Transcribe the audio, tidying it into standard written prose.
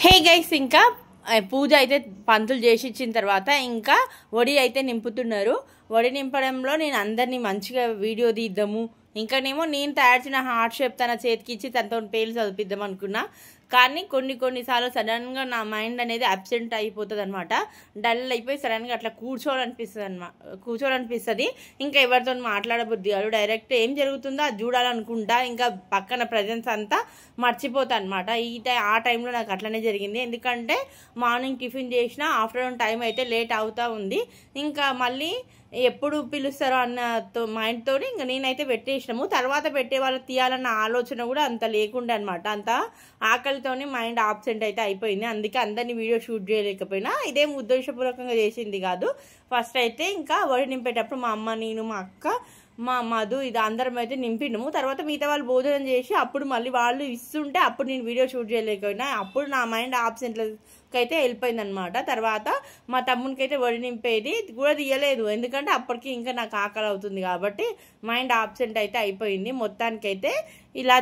Hey guys, ఇంకా పూజ అయితే పంతులు చేసి ఇచ్చిన తర్వాత ఇంకా వడి అయితే నింపుతున్నారు. వడి నింపడంలో నేను అందరినీ మంచిగా వీడియో తీద్దాము, ఇంకానేమో నేను తయారు చేసిన హార్ట్ షేప్ తన చేతికి ఇచ్చి తనతో పేర్లు చదివిద్దాం అనుకున్నా. కానీ కొన్నిసార్లు సడన్గా నా మైండ్ అనేది అబ్సెంట్ అయిపోతుంది అనమాట. డల్ అయిపోయి సడన్గా అట్లా కూర్చోవాలనిపిస్తుంది. ఇంకా ఎవరితో మాట్లాడబుద్ధి కాదు, డైరెక్ట్ ఏం జరుగుతుందో అది చూడాలనుకుంటా. ఇంకా పక్కన ప్రజెన్స్ అంతా మర్చిపోతా అనమాట. ఆ టైంలో నాకు అట్లనే జరిగింది. ఎందుకంటే మార్నింగ్ టిఫిన్ చేసిన, ఆఫ్టర్నూన్ టైం అయితే లేట్ అవుతూ ఉంది. ఇంకా మళ్ళీ ఎప్పుడు పిలుస్తారో అన్న మైండ్తో ఇంకా నేనైతే పెట్టేసినాము. తర్వాత పెట్టే వాళ్ళు తీయాలన్న ఆలోచన కూడా అంత లేకుండా అనమాట. అంత ఆకలితోని మైండ్ ఆబ్సెంట్ అయితే అయిపోయింది. అందుకే అందరినీ వీడియో షూట్ చేయలేకపోయినా. ఇదేం ఉద్దేశపూర్వకంగా చేసింది కాదు. ఫస్ట్ అయితే ఇంకా వడి నింపేటప్పుడు మా అమ్మ, నేను, మా అక్క, మా మధు ఇది అందరం అయితే నింపినాము. తర్వాత మిగతా వాళ్ళు భోజనం చేసి అప్పుడు మళ్ళీ వాళ్ళు ఇస్తుంటే అప్పుడు నేను వీడియో షూట్ చేయలేకపోయినా. అప్పుడు నా మైండ్ ఆబ్సెంట్లకి అయితే వెళ్ళిపోయింది అనమాట. తర్వాత మా తమ్మునికి అయితే వడి నింపేది కూడా తీయలేదు, ఎందుకంటే అప్పటికి ఇంకా నాకు ఆకలి అవుతుంది కాబట్టి మైండ్ ఆబ్సెంట్ అయితే అయిపోయింది. మొత్తానికైతే ఇలా